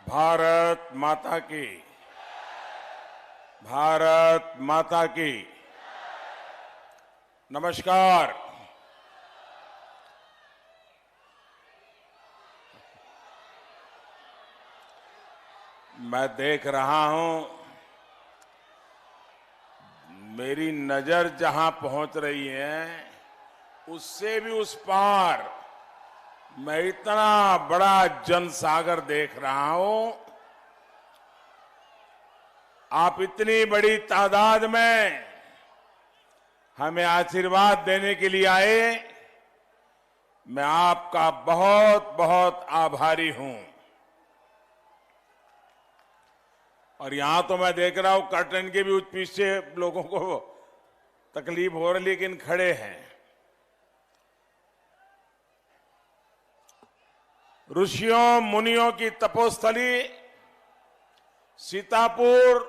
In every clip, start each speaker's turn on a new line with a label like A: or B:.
A: भारत माता की, भारत माता की। नमस्कार। मैं देख रहा हूं, मेरी नजर जहां पहुंच रही है उससे भी उस पार मैं इतना बड़ा जनसागर देख रहा हूं। आप इतनी बड़ी तादाद में हमें आशीर्वाद देने के लिए आए, मैं आपका बहुत बहुत आभारी हूं। और यहां तो मैं देख रहा हूं कर्टन के भी पीछे लोगों को तकलीफ हो रही, लेकिन खड़े हैं। ऋषियों मुनियों की तपोस्थली सीतापुर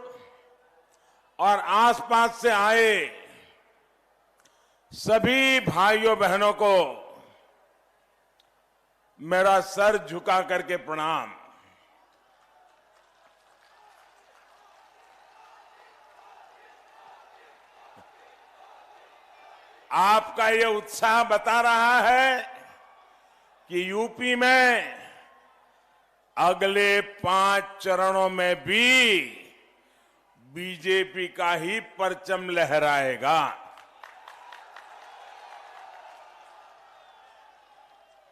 A: और आसपास से आए सभी भाइयों बहनों को मेरा सर झुका करके प्रणाम। आपका ये उत्साह बता रहा है कि यूपी में अगले 5 चरणों में भी बीजेपी का ही परचम लहराएगा।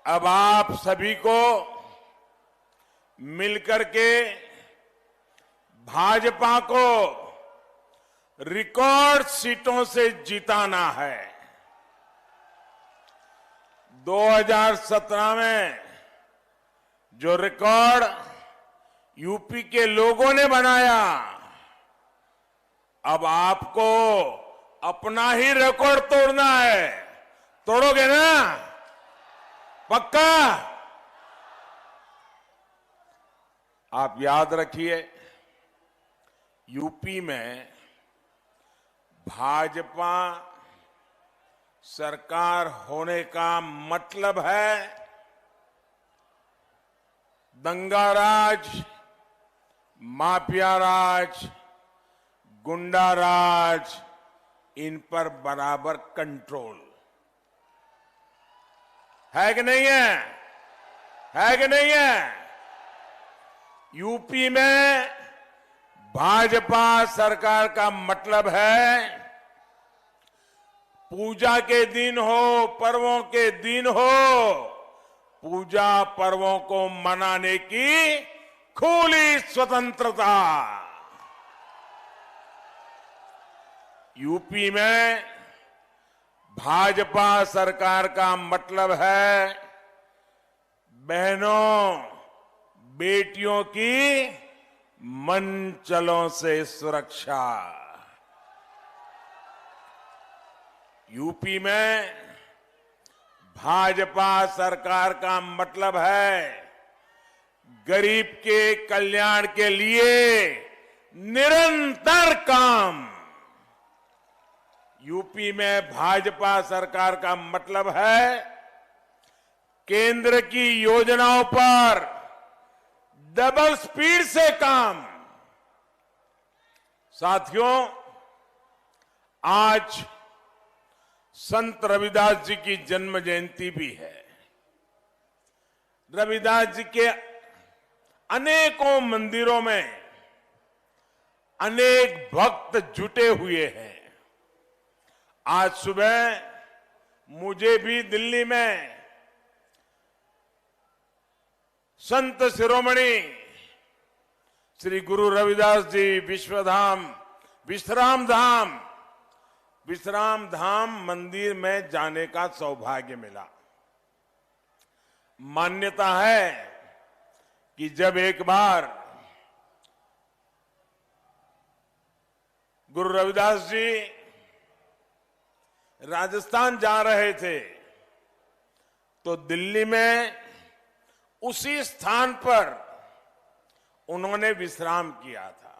A: अब आप सभी को मिलकर के भाजपा को रिकॉर्ड सीटों से जिताना है। 2017 में जो रिकॉर्ड यूपी के लोगों ने बनाया, अब आपको अपना ही रिकॉर्ड तोड़ना है। तोड़ोगे ना? पक्का? आप याद रखिए, यूपी में भाजपा सरकार होने का मतलब है दंगा राज, माफिया राज, गुंडा राज, इन पर बराबर कंट्रोल है कि नहीं है? है कि नहीं है? यूपी में भाजपा सरकार का मतलब है पूजा के दिन हो, पर्वों के दिन हो, पूजा पर्वों को मनाने की खुली स्वतंत्रता। यूपी में भाजपा सरकार का मतलब है बहनों बेटियों की मनचलों से सुरक्षा। यूपी में भाजपा सरकार का मतलब है गरीब के कल्याण के लिए निरंतर काम। यूपी में भाजपा सरकार का मतलब है केंद्र की योजनाओं पर डबल स्पीड से काम। साथियों, आज संत रविदास जी की जन्म जयंती भी है। रविदास जी के अनेकों मंदिरों में अनेक भक्त जुटे हुए हैं। आज सुबह मुझे भी दिल्ली में संत शिरोमणि श्री गुरु रविदास जी विश्राम धाम मंदिर में जाने का सौभाग्य मिला। मान्यता है कि जब एक बार गुरु रविदास जी राजस्थान जा रहे थे तो दिल्ली में उसी स्थान पर उन्होंने विश्राम किया था।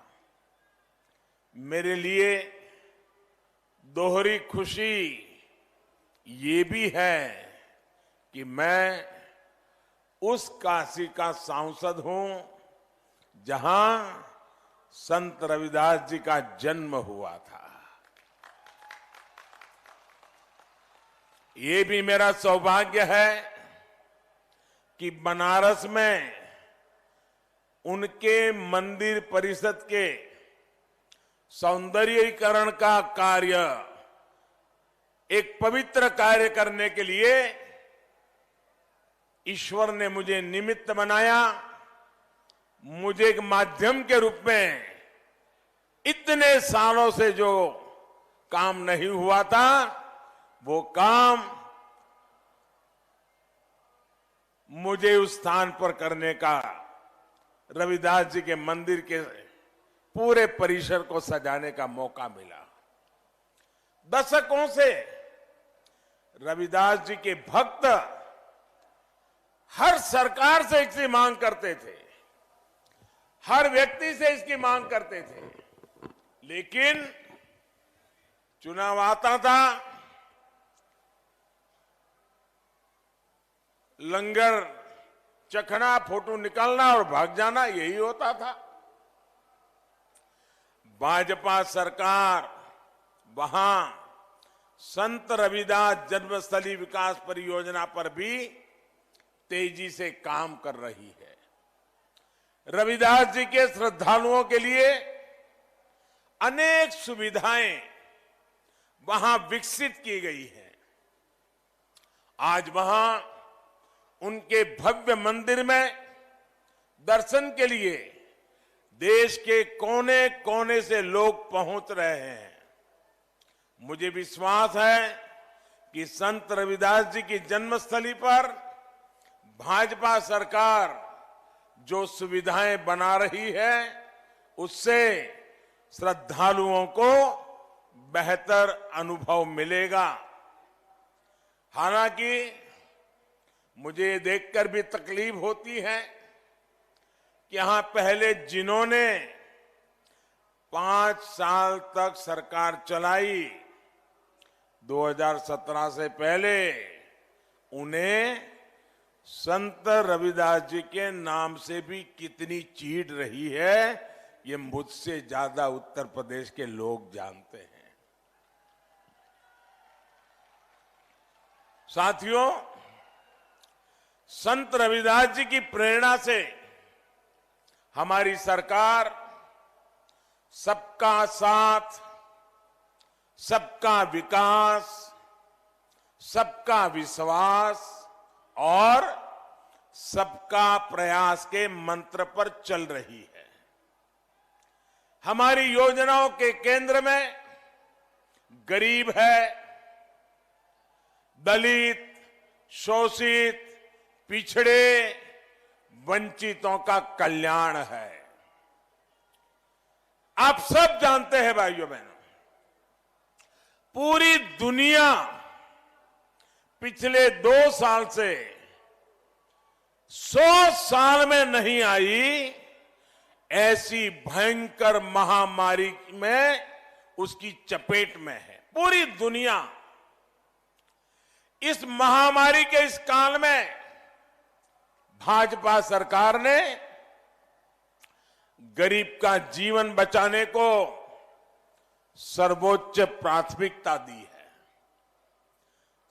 A: मेरे लिए दोहरी खुशी ये भी है कि मैं उस काशी का सांसद हूं जहां संत रविदास जी का जन्म हुआ था। ये भी मेरा सौभाग्य है कि बनारस में उनके मंदिर परिषद के सौंदर्यीकरण का कार्य, एक पवित्र कार्य करने के लिए ईश्वर ने मुझे निमित्त बनाया। मुझे एक माध्यम के रूप में इतने सालों से जो काम नहीं हुआ था, वो काम मुझे उस स्थान पर करने का, रविदास जी के मंदिर के पूरे परिसर को सजाने का मौका मिला। दशकों से रविदास जी के भक्त हर सरकार से इसकी मांग करते थे, हर व्यक्ति से इसकी मांग करते थे, लेकिन चुनाव आता था, लंगर चखना, फोटो निकालना और भाग जाना, यही होता था। भाजपा सरकार वहां संत रविदास जन्मस्थली विकास परियोजना पर भी तेजी से काम कर रही है। रविदास जी के श्रद्धालुओं के लिए अनेक सुविधाएं वहां विकसित की गई हैं। आज वहां उनके भव्य मंदिर में दर्शन के लिए देश के कोने कोने से लोग पहुंच रहे हैं। मुझे विश्वास है कि संत रविदास जी की जन्मस्थली पर भाजपा सरकार जो सुविधाएं बना रही है, उससे श्रद्धालुओं को बेहतर अनुभव मिलेगा। हालांकि मुझे देखकर भी तकलीफ होती है कि यहां पहले जिन्होंने 5 साल तक सरकार चलाई, 2017 से पहले, उन्हें संत रविदास जी के नाम से भी कितनी चीड़ रही है, ये मुझसे ज्यादा उत्तर प्रदेश के लोग जानते हैं। साथियों, संत रविदास जी की प्रेरणा से हमारी सरकार सबका साथ, सबका विकास, सबका विश्वास और सबका प्रयास के मंत्र पर चल रही है। हमारी योजनाओं के केंद्र में गरीब है, दलित, शोषित, पिछड़े, वंचितों का कल्याण है। आप सब जानते हैं भाइयों बहनों, पूरी दुनिया पिछले 2 साल से 100 साल में नहीं आई ऐसी भयंकर महामारी में उसकी चपेट में है। पूरी दुनिया इस महामारी के इस काल में भाजपा सरकार ने गरीब का जीवन बचाने को सर्वोच्च प्राथमिकता दी है।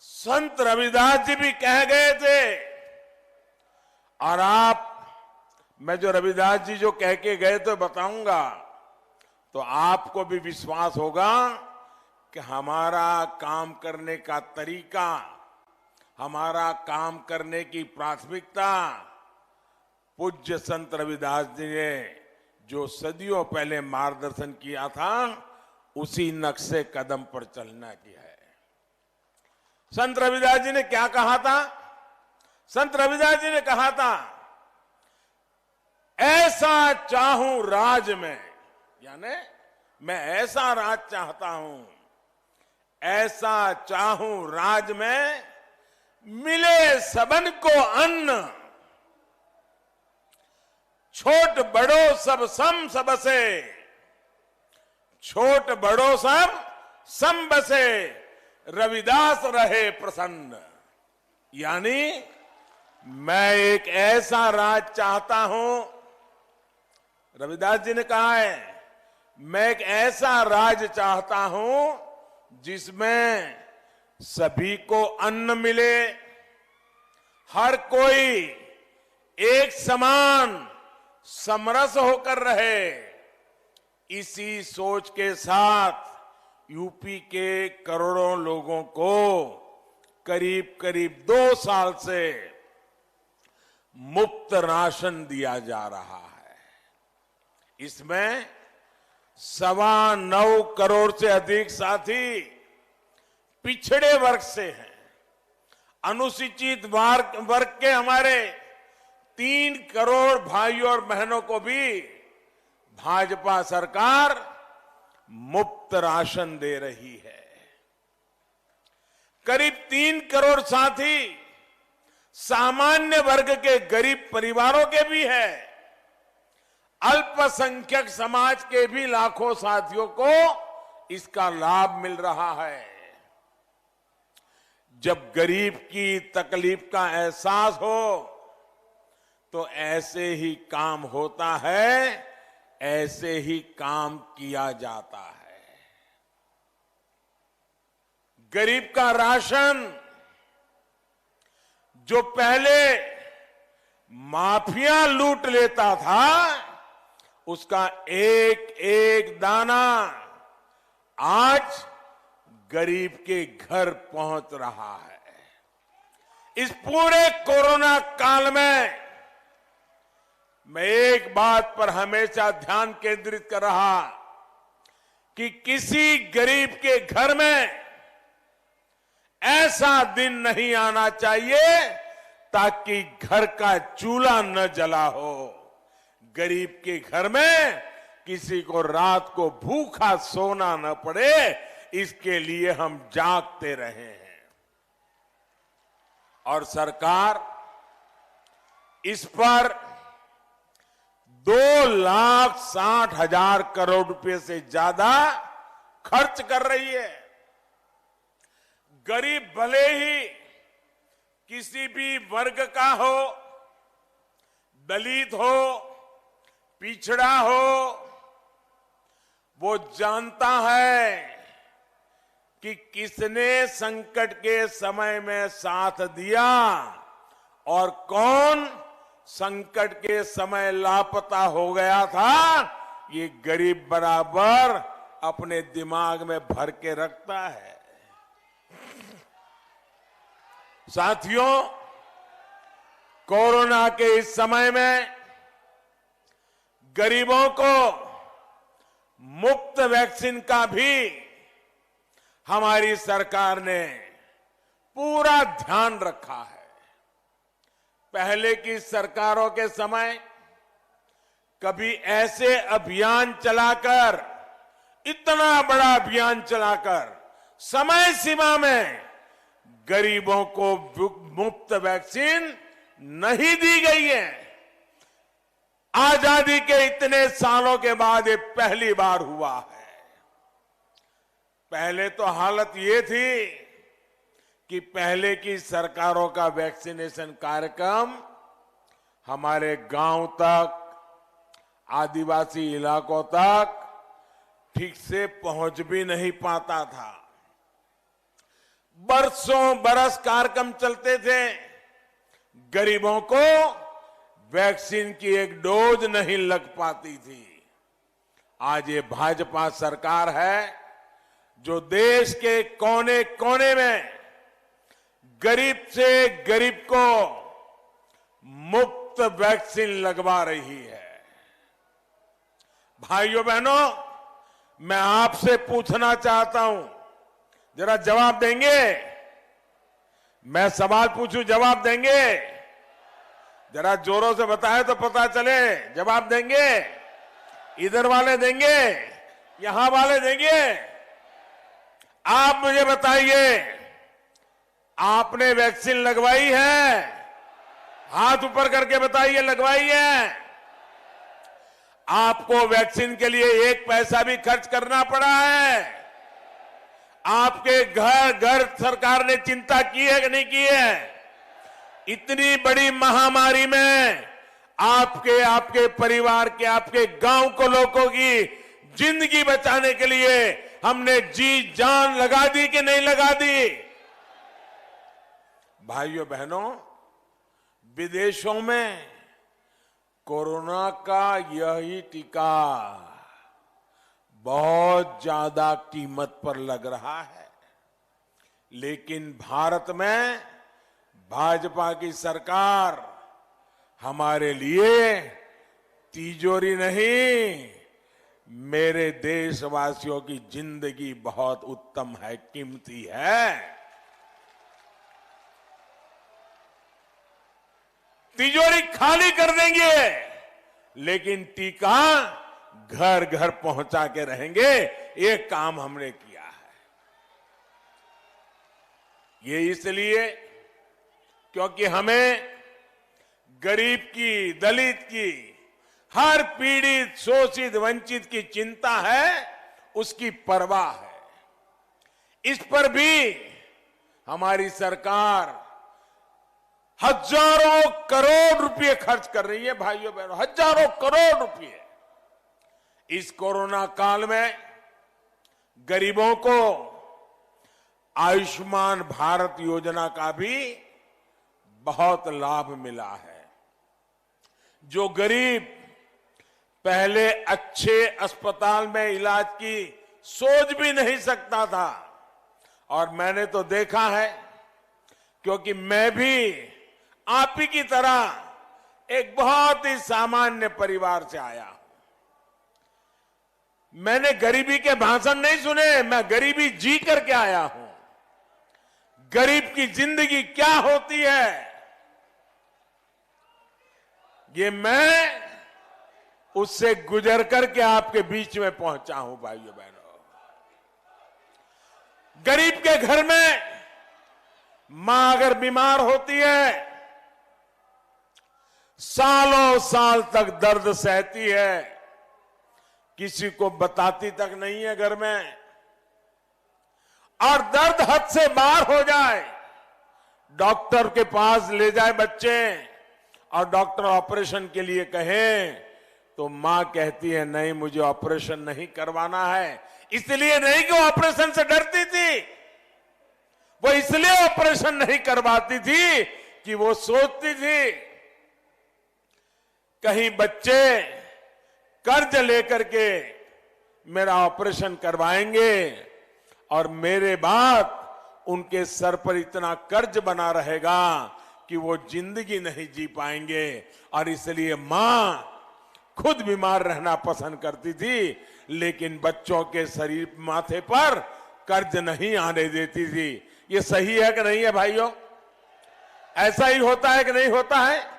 A: संत रविदास जी भी कह गए थे, और मैं जो रविदास जी जो कह के गए तो बताऊंगा, तो आपको भी विश्वास होगा कि हमारा काम करने का तरीका, हमारा काम करने की प्राथमिकता पूज्य संत रविदास जी ने जो सदियों पहले मार्गदर्शन किया था, उसी नक्शे कदम पर चलना की है। संत रविदास जी ने क्या कहा था? संत रविदास जी ने कहा था, ऐसा चाहूं राज में, यानी मैं ऐसा राज चाहता हूं, ऐसा चाहूं राज में मिले सबन को अन्न, छोट बड़ो सब सम सबसे, छोट बड़ो सब सम बसे, रविदास रहे प्रसन्न। यानी मैं एक ऐसा राज चाहता हूं, रविदास जी ने कहा है, मैं एक ऐसा राज्य चाहता हूं जिसमें सभी को अन्न मिले, हर कोई एक समान समरस होकर रहे। इसी सोच के साथ यूपी के करोड़ों लोगों को करीब करीब 2 साल से मुफ्त राशन दिया जा रहा है। इसमें 9.25 करोड़ से अधिक साथी पिछड़े वर्ग से हैं। अनुसूचित वर्ग के हमारे 3 करोड़ भाइयों और बहनों को भी भाजपा सरकार मुफ्त राशन दे रही है। करीब 3 करोड़ साथी सामान्य वर्ग के गरीब परिवारों के भी है। अल्पसंख्यक समाज के भी लाखों साथियों को इसका लाभ मिल रहा है। जब गरीब की तकलीफ का एहसास हो तो ऐसे ही काम होता है, ऐसे ही काम किया जाता है। गरीब का राशन जो पहले माफिया लूट लेता था, उसका एक एक दाना आज गरीब के घर पहुंच रहा है। इस पूरे कोरोना काल में मैं एक बात पर हमेशा ध्यान केंद्रित कर रहा कि किसी गरीब के घर में ऐसा दिन नहीं आना चाहिए ताकि घर का चूल्हा न जला हो। गरीब के घर में किसी को रात को भूखा सोना न पड़े, इसके लिए हम जागते रहे हैं। और सरकार इस पर 2,60,000 करोड़ रुपए से ज्यादा खर्च कर रही है। गरीब भले ही किसी भी वर्ग का हो, दलित हो, पिछड़ा हो, वो जानता है कि किसने संकट के समय में साथ दिया और कौन संकट के समय लापता हो गया था। ये गरीब बराबर अपने दिमाग में भर के रखता है। साथियों, कोरोना के इस समय में गरीबों को मुफ्त वैक्सीन का भी हमारी सरकार ने पूरा ध्यान रखा है। पहले की सरकारों के समय कभी ऐसे अभियान चलाकर, इतना बड़ा अभियान चलाकर समय सीमा में गरीबों को मुफ्त वैक्सीन नहीं दी गई है। आजादी के इतने सालों के बाद ये पहली बार हुआ है। पहले तो हालत ये थी कि पहले की सरकारों का वैक्सीनेशन कार्यक्रम हमारे गांव तक, आदिवासी इलाकों तक ठीक से पहुंच भी नहीं पाता था। बरसों बरस कार्यक्रम चलते थे, गरीबों को वैक्सीन की एक डोज नहीं लग पाती थी। आज ये भाजपा सरकार है जो देश के कोने कोने में गरीब से गरीब को मुफ्त वैक्सीन लगवा रही है। भाइयों बहनों, मैं आपसे पूछना चाहता हूं, जरा जवाब देंगे? मैं सवाल पूछूं, जवाब देंगे? जरा जोरों से बताएं तो पता चले। जवाब देंगे? इधर वाले देंगे, यहां वाले देंगे? आप मुझे बताइए, आपने वैक्सीन लगवाई है? हाथ ऊपर करके बताइए, लगवाई है? आपको वैक्सीन के लिए एक पैसा भी खर्च करना पड़ा है? आपके घर घर सरकार ने चिंता की है कि नहीं की है? इतनी बड़ी महामारी में आपके आपके परिवार के आपके गांव को लोगों की जिंदगी बचाने के लिए हमने जी जान लगा दी कि नहीं लगा दी? भाइयों बहनों, विदेशों में कोरोना का यही टीका बहुत ज्यादा कीमत पर लग रहा है, लेकिन भारत में भाजपा की सरकार हमारे लिए तिजोरी नहीं, मेरे देशवासियों की जिंदगी बहुत उत्तम है, कीमती है। तिजोरी खाली कर देंगे, लेकिन टीका घर घर पहुंचा के रहेंगे। ये काम हमने किया है। ये इसलिए क्योंकि हमें गरीब की, दलित की, हर पीड़ित, शोषित, वंचित की चिंता है, उसकी परवाह है। इस पर भी हमारी सरकार हजारों करोड़ रुपए खर्च कर रही है। भाइयों बहनों, हजारों करोड़ रुपए इस कोरोना काल में गरीबों को आयुष्मान भारत योजना का भी बहुत लाभ मिला है। जो गरीब पहले अच्छे अस्पताल में इलाज की सोच भी नहीं सकता था, और मैंने तो देखा है क्योंकि मैं भी आप ही की तरह एक बहुत ही सामान्य परिवार से आया हूं। मैंने गरीबी के भाषण नहीं सुने, मैं गरीबी जी करके आया हूं। गरीब की जिंदगी क्या होती है, ये मैं उससे गुजर करके आपके बीच में पहुंचा हूं। भाइयों बहनों, गरीब के घर में मां अगर बीमार होती है, सालों साल तक दर्द सहती है, किसी को बताती तक नहीं है घर में, और दर्द हद से बाहर हो जाए, डॉक्टर के पास ले जाए बच्चे और डॉक्टर ऑपरेशन के लिए कहें, तो मां कहती है नहीं, मुझे ऑपरेशन नहीं करवाना है। इसलिए नहीं कि वो ऑपरेशन से डरती थी, वो इसलिए ऑपरेशन नहीं करवाती थी कि वो सोचती थी कहीं बच्चे कर्ज लेकर के मेरा ऑपरेशन करवाएंगे और मेरे बाद उनके सर पर इतना कर्ज बना रहेगा कि वो जिंदगी नहीं जी पाएंगे। और इसलिए मां खुद बीमार रहना पसंद करती थी, लेकिन बच्चों के शरीर माथे पर कर्ज नहीं आने देती थी। ये सही है कि नहीं है भाइयों? ऐसा ही होता है कि नहीं होता है?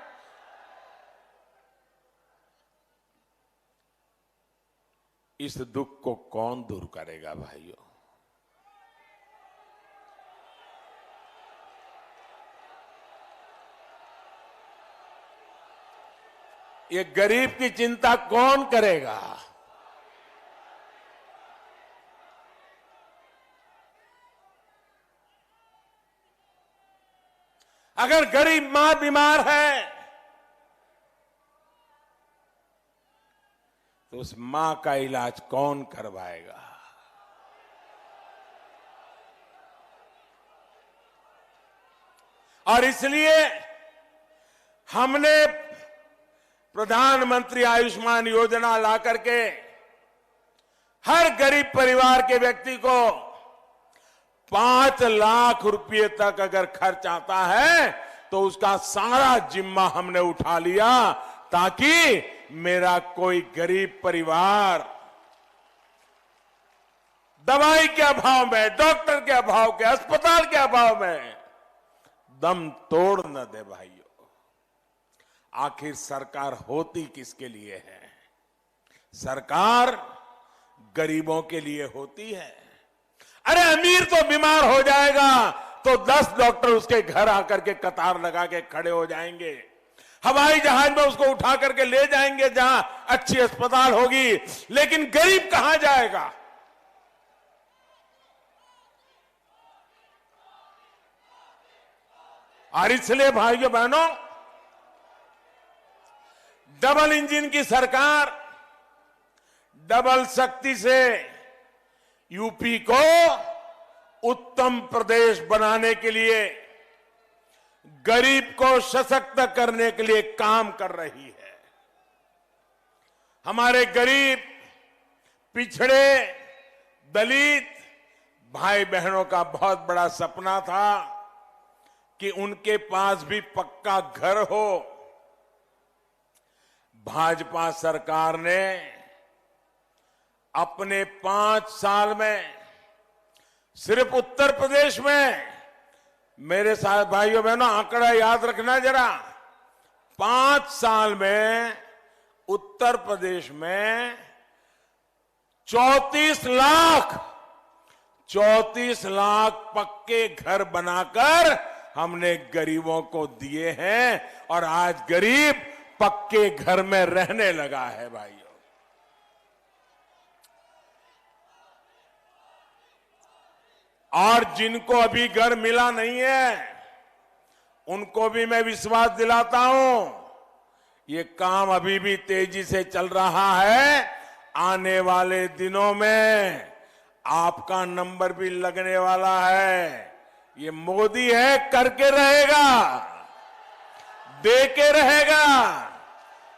A: इस दुख को कौन दूर करेगा भाइयों? ये गरीब की चिंता कौन करेगा? अगर गरीब मां बीमार है तो उस मां का इलाज कौन करवाएगा? और इसलिए हमने प्रधानमंत्री आयुष्मान योजना ला करके हर गरीब परिवार के व्यक्ति को 5 लाख रुपए तक अगर खर्च आता है तो उसका सारा जिम्मा हमने उठा लिया, ताकि मेरा कोई गरीब परिवार दवाई के अभाव में, डॉक्टर के अभाव के, अस्पताल के अभाव में दम तोड़ न दे। भाइयों, आखिर सरकार होती किसके लिए है? सरकार गरीबों के लिए होती है। अरे अमीर तो बीमार हो जाएगा तो 10 डॉक्टर उसके घर आकर के कतार लगा के खड़े हो जाएंगे, हवाई जहाज में उसको उठा करके ले जाएंगे जहां अच्छी अस्पताल होगी, लेकिन गरीब कहां जाएगा? और इसलिए भाइयों बहनों, डबल इंजन की सरकार, डबल शक्ति से यूपी को उत्तम प्रदेश बनाने के लिए, गरीब को सशक्त करने के लिए काम कर रही है। हमारे गरीब, पिछड़े, दलित भाई बहनों का बहुत बड़ा सपना था कि उनके पास भी पक्का घर हो। भाजपा सरकार ने अपने 5 साल में सिर्फ उत्तर प्रदेश में, मेरे साथ भाइयों बहनों आंकड़ा याद रखना जरा, 5 साल में उत्तर प्रदेश में 34 लाख पक्के घर बनाकर हमने गरीबों को दिए हैं और आज गरीब पक्के घर में रहने लगा है भाइयों। और जिनको अभी घर मिला नहीं है उनको भी मैं विश्वास दिलाता हूं, ये काम अभी भी तेजी से चल रहा है। आने वाले दिनों में आपका नंबर भी लगने वाला है। ये मोदी है, करके रहेगा, दे के रहेगा।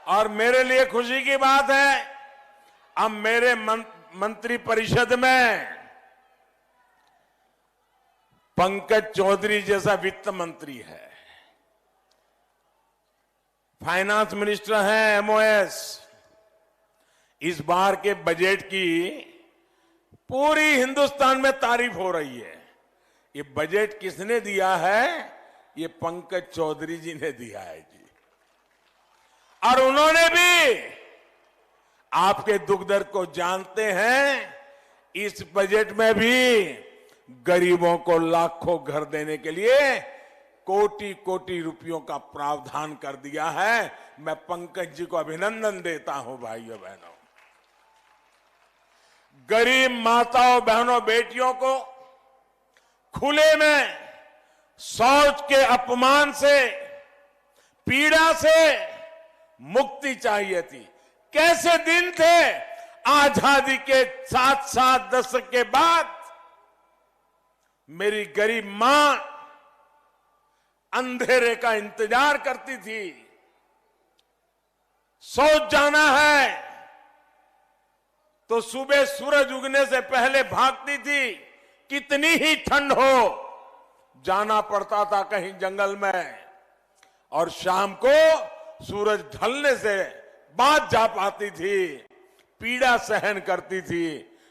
A: और मेरे लिए खुशी की बात है, अब मेरे मंत्री परिषद में पंकज चौधरी जैसा वित्त मंत्री है, फाइनेंस मिनिस्टर हैं, एमओएस। इस बार के बजट की पूरी हिंदुस्तान में तारीफ हो रही है। ये बजट किसने दिया है? ये पंकज चौधरी जी ने दिया है जी। और उन्होंने भी आपके दुख दर्द को जानते हैं। इस बजट में भी गरीबों को लाखों घर देने के लिए कोटि कोटि रुपयों का प्रावधान कर दिया है। मैं पंकज जी को अभिनंदन देता हूं भाइयों बहनों। गरीब माताओं बहनों बेटियों को खुले में शौच के अपमान से, पीड़ा से मुक्ति चाहिए थी। कैसे दिन थे आजादी के 7 दशक के बाद। मेरी गरीब मां अंधेरे का इंतजार करती थी। शौच जाना है तो सुबह सूरज उगने से पहले भागती थी, कितनी ही ठंड हो जाना पड़ता था कहीं जंगल में, और शाम को सूरज ढलने से बाद जा पाती थी। पीड़ा सहन करती थी,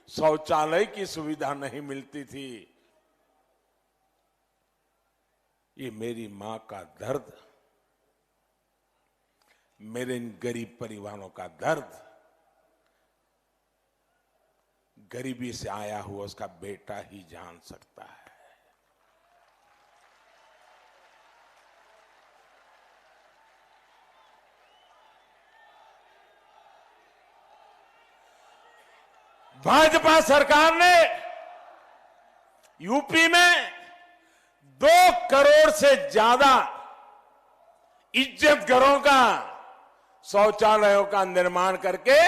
A: शौचालय की सुविधा नहीं मिलती थी। ये मेरी मां का दर्द, मेरे इन गरीब परिवारों का दर्द, गरीबी से आया हुआ उसका बेटा ही जान सकता है। भाजपा सरकार ने यूपी में 2 करोड़ से ज्यादा इज्जत घरों का, शौचालयों का निर्माण करके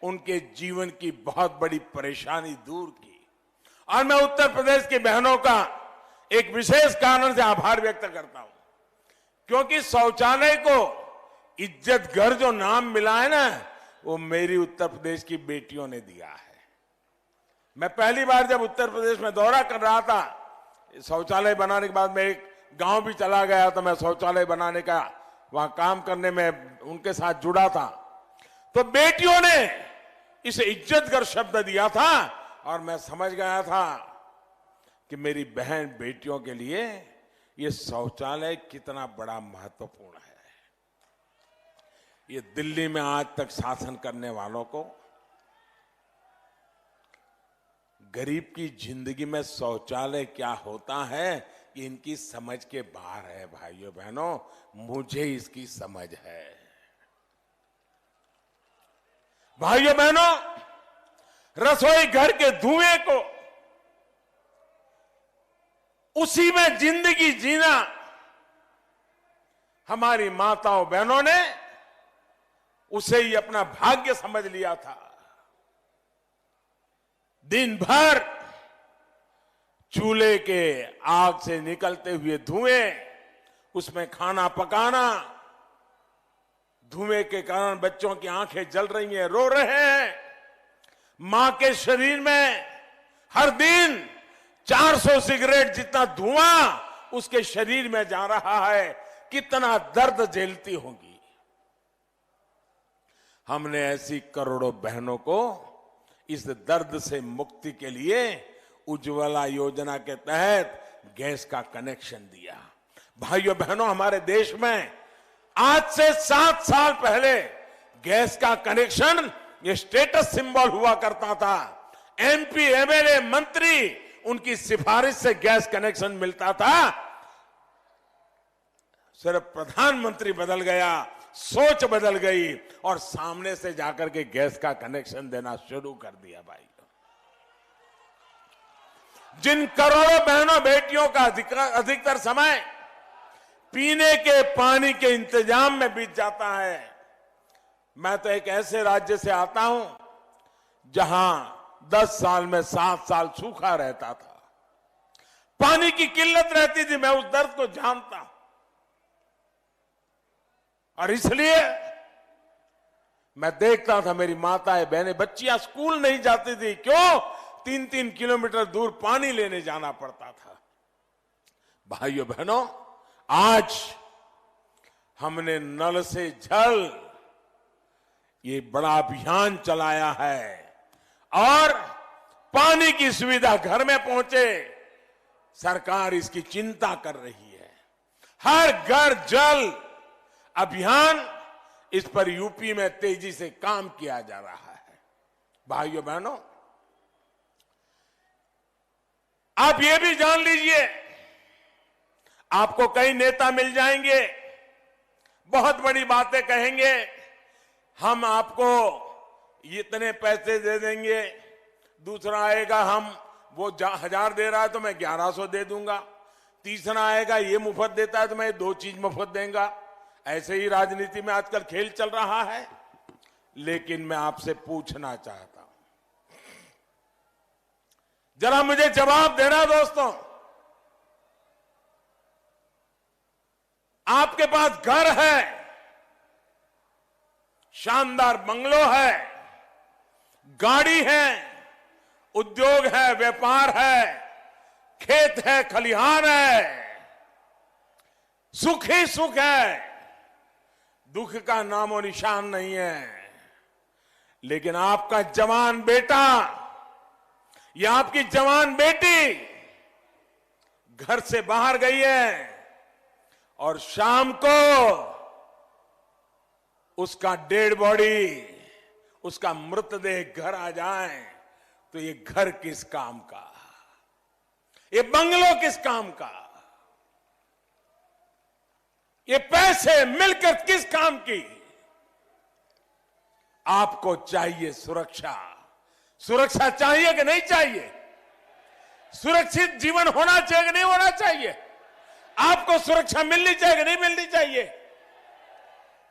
A: उनके जीवन की बहुत बड़ी परेशानी दूर की। और मैं उत्तर प्रदेश की बहनों का एक विशेष कारण से आभार व्यक्त करता हूं, क्योंकि शौचालय को इज्जत घर जो नाम मिला है ना, वो मेरी उत्तर प्रदेश की बेटियों ने दिया है। मैं पहली बार जब उत्तर प्रदेश में दौरा कर रहा था, शौचालय बनाने के बाद मैं एक गांव भी चला गया, तो मैं शौचालय बनाने का वहां काम करने में उनके साथ जुड़ा था। तो बेटियों ने इसे इज्जतघर शब्द दिया था और मैं समझ गया था कि मेरी बहन बेटियों के लिए ये शौचालय कितना बड़ा महत्वपूर्ण है। ये दिल्ली में आज तक शासन करने वालों को गरीब की जिंदगी में शौचालय क्या होता है ये इनकी समझ के बाहर है भाइयों बहनों। मुझे इसकी समझ है। भाइयों बहनों, रसोई घर के धुएं को, उसी में जिंदगी जीना हमारी माताओं बहनों ने उसे ही अपना भाग्य समझ लिया था। दिन भर चूल्हे के आग से निकलते हुए धुएं, उसमें खाना पकाना, धुएं के कारण बच्चों की आंखें जल रही हैं, रो रहे हैं। मां के शरीर में हर दिन 400 सिगरेट जितना धुआं उसके शरीर में जा रहा है, कितना दर्द झेलती होगी। हमने ऐसी करोड़ों बहनों को इस दर्द से मुक्ति के लिए उज्ज्वला योजना के तहत गैस का कनेक्शन दिया। भाइयों बहनों, हमारे देश में आज से 7 साल पहले गैस का कनेक्शन ये स्टेटस सिंबल हुआ करता था। एमपी, एमएलए, मंत्री, उनकी सिफारिश से गैस कनेक्शन मिलता था। सिर्फ प्रधानमंत्री बदल गया, सोच बदल गई और सामने से जाकर के गैस का कनेक्शन देना शुरू कर दिया। भाई, जिन करोड़ों बहनों बेटियों का अधिकतर समय पीने के पानी के इंतजाम में बीत जाता है। मैं तो एक ऐसे राज्य से आता हूं जहां 10 साल में 7 साल सूखा रहता था, पानी की किल्लत रहती थी। मैं उस दर्द को जानता हूं और इसलिए मैं देखता था मेरी माताएं, बहनें, बच्चियां स्कूल नहीं जाती थी। क्यों? 3-3 किलोमीटर दूर पानी लेने जाना पड़ता था। भाइयों बहनों, आज हमने नल से जल ये बड़ा अभियान चलाया है और पानी की सुविधा घर में पहुंचे, सरकार इसकी चिंता कर रही है। हर घर जल अभियान, इस पर यूपी में तेजी से काम किया जा रहा है। भाइयों बहनों, आप ये भी जान लीजिए, आपको कई नेता मिल जाएंगे, बहुत बड़ी बातें कहेंगे, हम आपको इतने पैसे दे देंगे। दूसरा आएगा, हम वो 1000 दे रहा है तो मैं 1100 दे दूंगा। तीसरा आएगा, ये मुफ्त देता है तो मैं 2 चीज मुफ्त देंगे। ऐसे ही राजनीति में आजकल खेल चल रहा है। लेकिन मैं आपसे पूछना चाहता हूं, जरा मुझे जवाब देना दोस्तों। आपके पास घर है, शानदार बंगलो है, गाड़ी है, उद्योग है, व्यापार है, खेत है, खलिहान है, सुख ही सुख है, दुख का नामो निशान नहीं है। लेकिन आपका जवान बेटा या आपकी जवान बेटी घर से बाहर गई है और शाम को उसका डेड बॉडी, उसका मृतदेह घर आ जाए तो ये घर किस काम का, ये बंगलो किस काम का, ये पैसे मिलकर किस काम की? आपको चाहिए सुरक्षा। सुरक्षा चाहिए कि नहीं चाहिए? सुरक्षित जीवन होना चाहिए कि नहीं होना चाहिए? आपको सुरक्षा मिलनी चाहिए कि नहीं मिलनी चाहिए?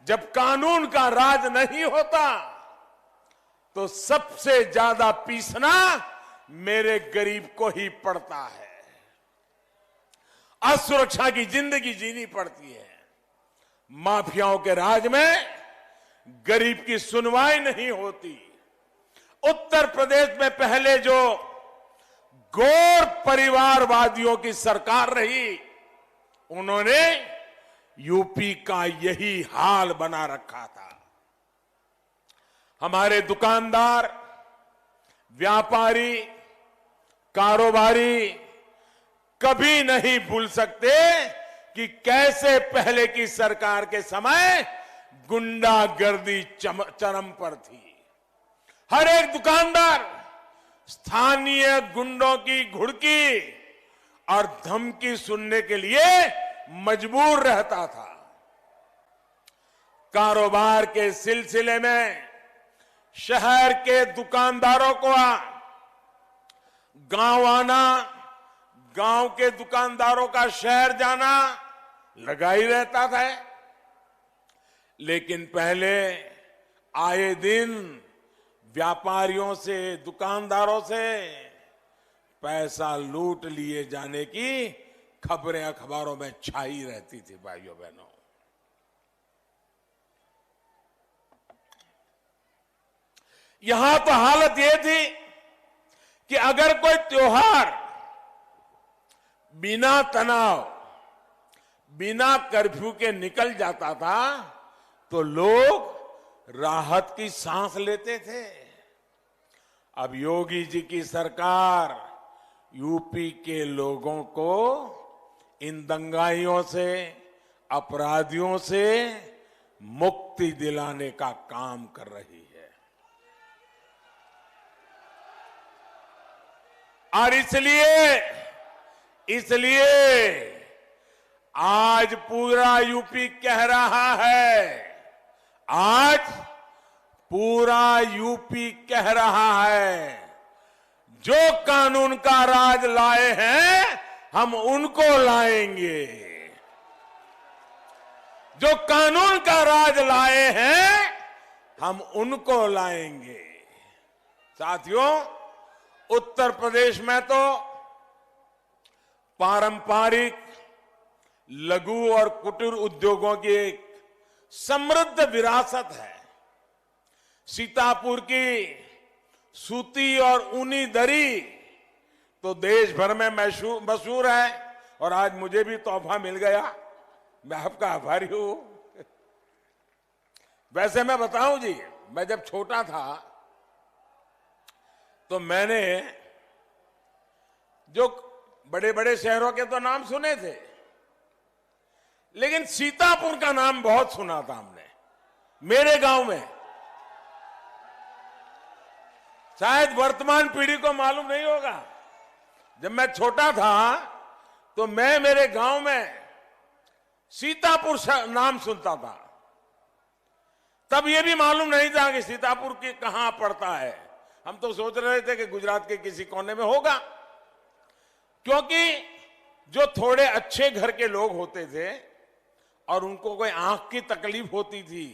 A: जब कानून का राज नहीं होता तो सबसे ज्यादा पीसना मेरे गरीब को ही पड़ता है। असुरक्षा की जिंदगी जीनी पड़ती है। माफियाओं के राज में गरीब की सुनवाई नहीं होती। उत्तर प्रदेश में पहले जो गौर परिवारवादियों की सरकार रही, उन्होंने यूपी का यही हाल बना रखा था। हमारे दुकानदार, व्यापारी, कारोबारी कभी नहीं भूल सकते कि कैसे पहले की सरकार के समय गुंडागर्दी चरम पर थी। हर एक दुकानदार स्थानीय गुंडों की घुड़की और धमकी सुनने के लिए मजबूर रहता था। कारोबार के सिलसिले में शहर के दुकानदारों को गांव आना, गांव के दुकानदारों का शहर जाना लगा ही रहता था। लेकिन पहले आए दिन व्यापारियों से, दुकानदारों से पैसा लूट लिए जाने की खबरें अखबारों में छाई रहती थी भाइयों बहनों। यहां तो हालत यह थी कि अगर कोई त्योहार बिना तनाव, बिना कर्फ्यू के निकल जाता था तो लोग राहत की सांस लेते थे। अब योगी जी की सरकार यूपी के लोगों को इन दंगाइयों से, अपराधियों से मुक्ति दिलाने का काम कर रही है। और इसलिए आज पूरा यूपी कह रहा है, आज पूरा यूपी कह रहा है, जो कानून का राज लाए हैं हम उनको लाएंगे। जो कानून का राज लाए हैं हम उनको लाएंगे। साथियों, उत्तर प्रदेश में तो पारंपरिक लघु और कुटीर उद्योगों की एक समृद्ध विरासत है। सीतापुर की सूती और ऊनी दरी तो देश भर में मशहूर है और आज मुझे भी तोहफा मिल गया, मैं आपका आभारी हूं। वैसे मैं बताऊं जी, मैं जब छोटा था तो मैंने जो बड़े बड़े शहरों के तो नाम सुने थे, लेकिन सीतापुर का नाम बहुत सुना था हमने मेरे गांव में। शायद वर्तमान पीढ़ी को मालूम नहीं होगा, जब मैं छोटा था तो मैं मेरे गांव में सीतापुर नाम सुनता था। तब यह भी मालूम नहीं था कि सीतापुर की कहां पड़ता है। हम तो सोच रहे थे कि गुजरात के किसी कोने में होगा, क्योंकि जो थोड़े अच्छे घर के लोग होते थे और उनको कोई आंख की तकलीफ होती थी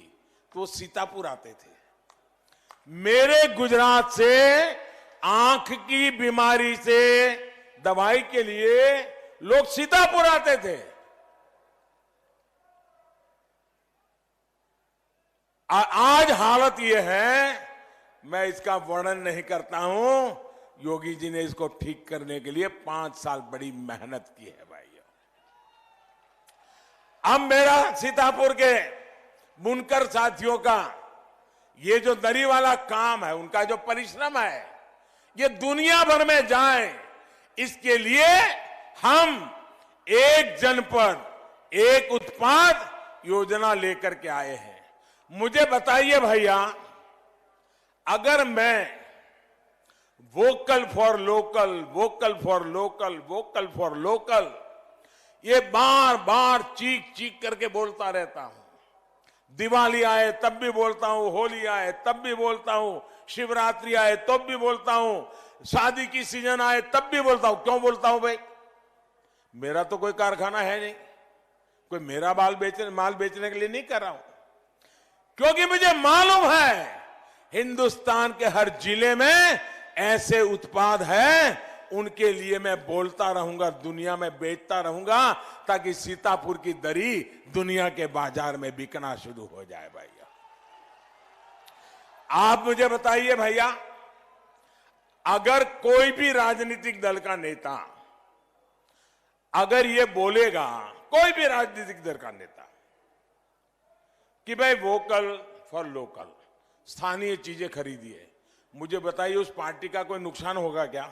A: तो वो सीतापुर आते थे। मेरे गुजरात से आंख की बीमारी से दवाई के लिए लोग सीतापुर आते थे। आज हालत यह है, मैं इसका वर्णन नहीं करता हूं। योगी जी ने इसको ठीक करने के लिए 5 साल बड़ी मेहनत की है भाइयों। अब मेरा सीतापुर के बुनकर साथियों का ये जो दरी वाला काम है, उनका जो परिश्रम है, ये दुनिया भर में जाए, इसके लिए हम एक जनपद एक उत्पाद योजना लेकर के आए हैं। मुझे बताइए भैया, अगर मैं vocal for local, vocal for local, vocal for local ये बार बार चीख चीख करके बोलता रहता हूं, दिवाली आए तब भी बोलता हूं, होली आए तब भी बोलता हूं, शिवरात्रि आए तब भी बोलता हूं, शादी की सीजन आए तब भी बोलता हूं। क्यों बोलता हूं भाई? मेरा तो कोई कारखाना है नहीं, कोई मेरा माल बेचने के लिए नहीं कर रहा हूं, क्योंकि मुझे मालूम है हिंदुस्तान के हर जिले में ऐसे उत्पाद हैं, उनके लिए मैं बोलता रहूंगा, दुनिया में बेचता रहूंगा, ताकि सीतापुर की दरी दुनिया के बाजार में बिकना शुरू हो जाए भैया। आप मुझे बताइए भैया, अगर कोई भी राजनीतिक दल का नेता अगर ये बोलेगा, कोई भी राजनीतिक दल का नेता, कि भाई वोकल फॉर लोकल, स्थानीय चीजें खरीदिए, मुझे बताइए उस पार्टी का कोई नुकसान होगा क्या?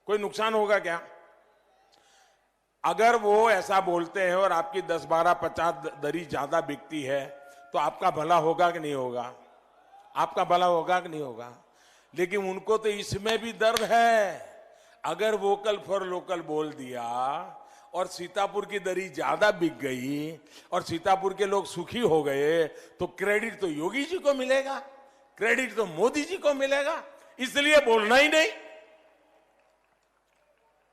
A: कोई नुकसान होगा क्या? अगर वो ऐसा बोलते हैं और आपकी 10, 12, 50 दरी ज्यादा बिकती है तो आपका भला होगा कि नहीं होगा? आपका भला होगा कि नहीं होगा? लेकिन उनको तो इसमें भी दर्द है। अगर वोकल फॉर लोकल बोल दिया और सीतापुर की दरी ज्यादा बिक गई और सीतापुर के लोग सुखी हो गए तो क्रेडिट तो योगी जी को मिलेगा, क्रेडिट तो मोदी जी को मिलेगा, इसलिए बोलना ही नहीं।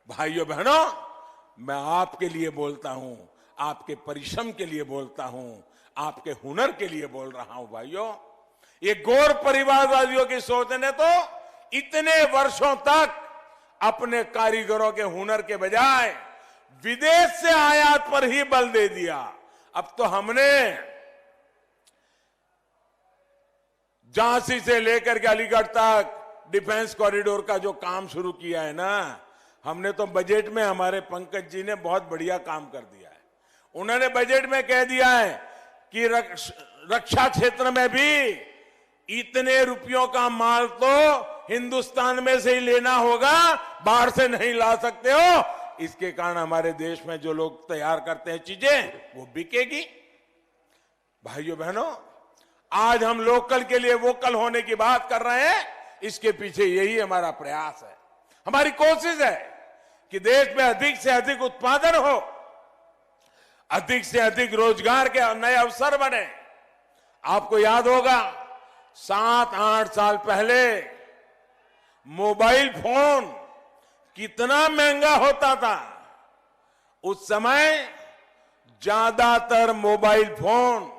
A: भाइयों बहनों, मैं आपके लिए बोलता हूं, आपके परिश्रम के लिए बोलता हूं, आपके हुनर के लिए बोल रहा हूं भाइयों। ये गौर परिवारवादियों की सोच ने तो इतने वर्षों तक अपने कारीगरों के हुनर के बजाय विदेश से आयात पर ही बल दे दिया। अब तो हमने झांसी से लेकर के अलीगढ़ तक डिफेंस कॉरिडोर का जो काम शुरू किया है ना, हमने तो बजट में, हमारे पंकज जी ने बहुत बढ़िया काम कर दिया है। उन्होंने बजट में कह दिया है कि रक्षा क्षेत्र में भी इतने रुपयों का माल तो हिंदुस्तान में से ही लेना होगा, बाहर से नहीं ला सकते हो। इसके कारण हमारे देश में जो लोग तैयार करते हैं चीजें, वो बिकेगी। भाइयों बहनों, आज हम लोकल के लिए वोकल होने की बात कर रहे हैं, इसके पीछे यही हमारा प्रयास है। हमारी कोशिश है कि देश में अधिक से अधिक उत्पादन हो, अधिक से अधिक रोजगार के नए अवसर बने। आपको याद होगा 7-8 साल पहले मोबाइल फोन कितना महंगा होता था। उस समय ज्यादातर मोबाइल फोन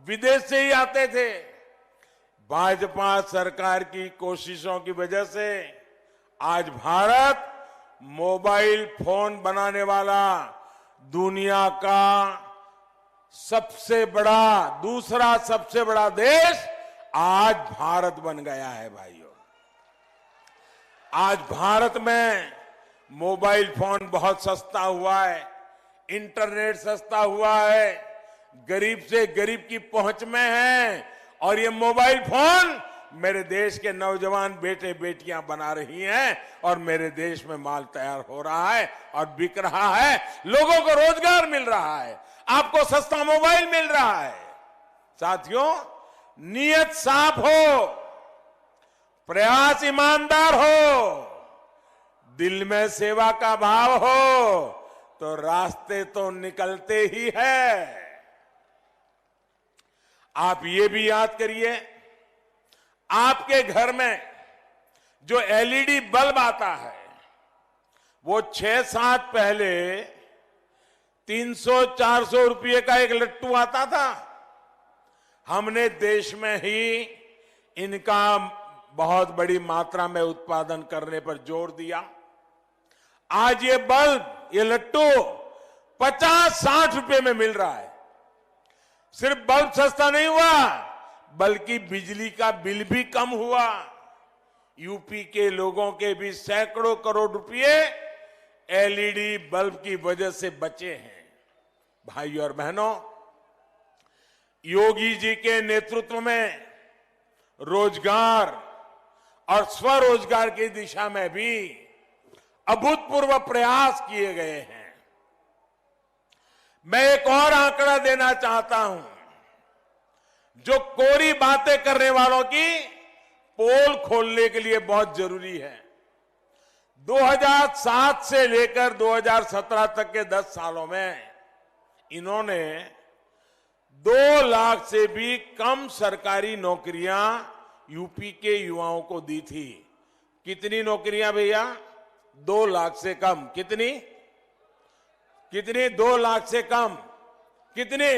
A: विदेश से ही आते थे। भाजपा सरकार की कोशिशों की वजह से आज भारत मोबाइल फोन बनाने वाला दुनिया का दूसरा सबसे बड़ा देश आज भारत बन गया है। भाइयों, आज भारत में मोबाइल फोन बहुत सस्ता हुआ है, इंटरनेट सस्ता हुआ है, गरीब से गरीब की पहुंच में है। और ये मोबाइल फोन मेरे देश के नौजवान बेटे बेटियां बना रही हैं और मेरे देश में माल तैयार हो रहा है और बिक रहा है। लोगों को रोजगार मिल रहा है, आपको सस्ता मोबाइल मिल रहा है। साथियों, नियत साफ हो, प्रयास ईमानदार हो, दिल में सेवा का भाव हो, तो रास्ते तो निकलते ही है। आप ये भी याद करिए, आपके घर में जो एलईडी बल्ब आता है, वो 6-7 पहले 300-400 रुपये का एक लट्टू आता था। हमने देश में ही इनका बहुत बड़ी मात्रा में उत्पादन करने पर जोर दिया। आज ये बल्ब, ये लट्टू 50-60 रुपये में मिल रहा है। सिर्फ बल्ब सस्ता नहीं हुआ, बल्कि बिजली का बिल भी कम हुआ। यूपी के लोगों के भी सैकड़ों करोड़ रुपए एलईडी बल्ब की वजह से बचे हैं। भाइयों और बहनों, योगी जी के नेतृत्व में रोजगार और स्वरोजगार की दिशा में भी अभूतपूर्व प्रयास किए गए हैं। मैं एक और आंकड़ा देना चाहता हूं, जो कोरी बातें करने वालों की पोल खोलने के लिए बहुत जरूरी है। 2007 से लेकर 2017 तक के 10 सालों में इन्होंने 2 लाख से भी कम सरकारी नौकरियां यूपी के युवाओं को दी थी। कितनी नौकरियां भैया? 2 लाख से कम। कितनी? 2 लाख से कम। कितने?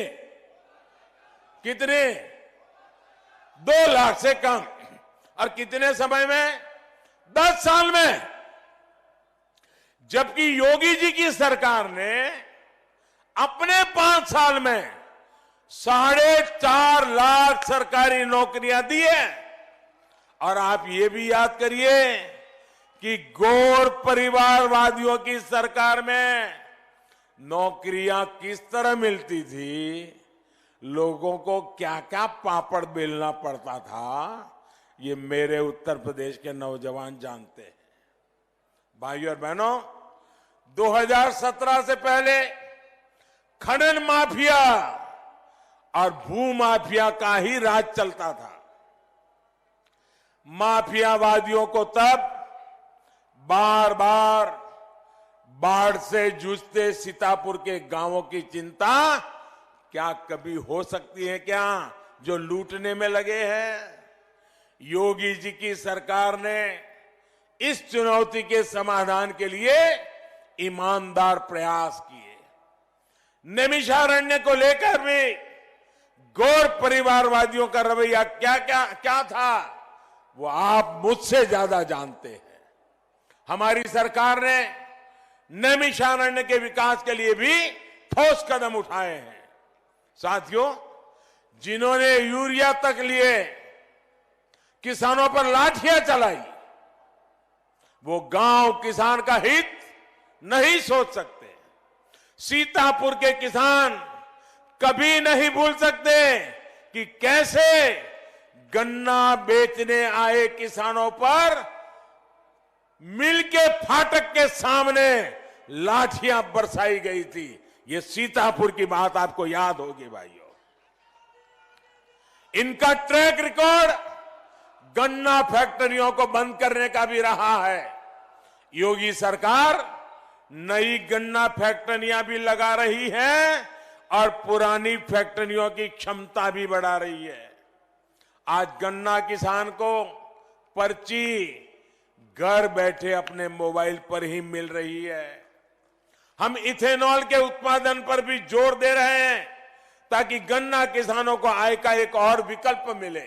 A: 2 लाख से कम। और कितने समय में? 10 साल में। जबकि योगी जी की सरकार ने अपने 5 साल में 4.5 लाख सरकारी नौकरियां दी है। और आप ये भी याद करिए कि गौर परिवारवादियों की सरकार में नौकरियां किस तरह मिलती थी, लोगों को क्या क्या पापड़ बेलना पड़ता था, ये मेरे उत्तर प्रदेश के नौजवान जानते हैं। भाइयों और बहनों, 2017 से पहले खनन माफिया और भू माफिया का ही राज चलता था। माफियावादियों को तब बार बार बाढ़ से जूझते सीतापुर के गांवों की चिंता क्या कभी हो सकती है क्या, जो लूटने में लगे हैं? योगी जी की सरकार ने इस चुनौती के समाधान के लिए ईमानदार प्रयास किए। नैमिषारण्य को लेकर भी गौर परिवारवादियों का रवैया क्या क्या क्या था वो आप मुझसे ज्यादा जानते हैं। हमारी सरकार ने नैमिषारण्य के विकास के लिए भी ठोस कदम उठाए हैं। साथियों, जिन्होंने यूरिया तक लिए किसानों पर लाठियां चलाई, वो गांव किसान का हित नहीं सोच सकते। सीतापुर के किसान कभी नहीं भूल सकते कि कैसे गन्ना बेचने आए किसानों पर मिल के फाटक के सामने लाठियां बरसाई गई थी। ये सीतापुर की बात आपको याद होगी भाइयों। इनका ट्रैक रिकॉर्ड गन्ना फैक्ट्रियों को बंद करने का भी रहा है। योगी सरकार नई गन्ना फैक्ट्रियां भी लगा रही है और पुरानी फैक्ट्रियों की क्षमता भी बढ़ा रही है। आज गन्ना किसान को पर्ची घर बैठे अपने मोबाइल पर ही मिल रही है। हम इथेनॉल के उत्पादन पर भी जोर दे रहे हैं ताकि गन्ना किसानों को आय का एक और विकल्प मिले।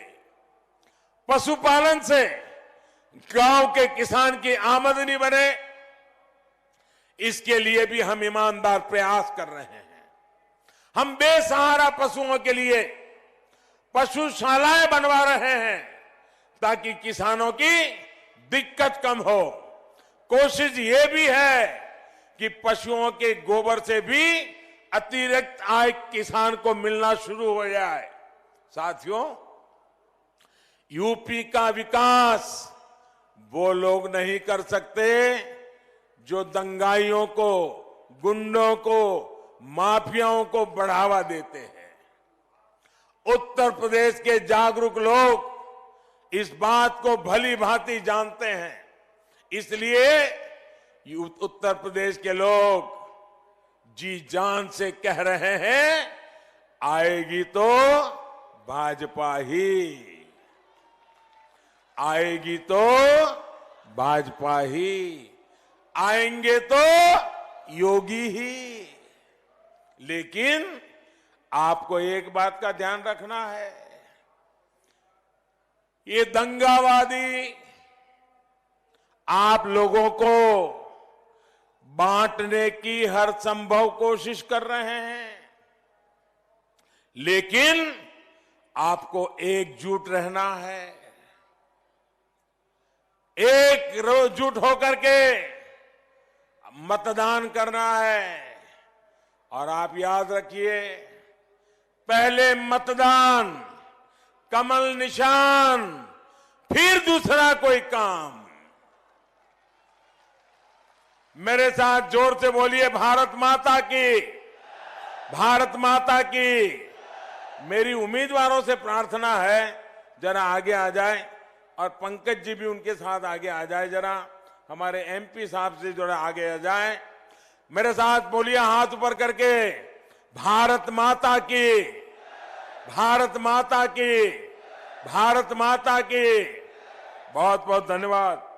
A: पशुपालन से गांव के किसान की आमदनी बढ़े, इसके लिए भी हम ईमानदार प्रयास कर रहे हैं। हम बेसहारा पशुओं के लिए पशुशालाएं बनवा रहे हैं ताकि किसानों की दिक्कत कम हो। कोशिश ये भी है कि पशुओं के गोबर से भी अतिरिक्त आय किसान को मिलना शुरू हो जाए। साथियों, यूपी का विकास वो लोग नहीं कर सकते जो दंगाइयों को, गुंडों को, माफियाओं को बढ़ावा देते हैं। उत्तर प्रदेश के जागरूक लोग इस बात को भली भांति जानते हैं। इसलिए उत्तर प्रदेश के लोग जी जान से कह रहे हैं, आएगी तो भाजपा ही, आएगी तो भाजपा ही, आएंगे तो योगी ही। लेकिन आपको एक बात का ध्यान रखना है, ये दंगावादी आप लोगों को बांटने की हर संभव कोशिश कर रहे हैं, लेकिन आपको एकजुट रहना है। एकजुट होकर के मतदान करना है। और आप याद रखिए, पहले मतदान, कमल निशान, फिर दूसरा कोई काम। मेरे साथ जोर से बोलिए, भारत माता की, भारत माता की। मेरी उम्मीदवारों से प्रार्थना है जरा आगे आ जाए और पंकज जी भी उनके साथ आगे आ जाए। जरा हमारे एमपी साहब से जरा आगे आ जाए। मेरे साथ बोलिए हाथ ऊपर करके, भारत माता की, भारत माता की, भारत माता की। बहुत बहुत धन्यवाद।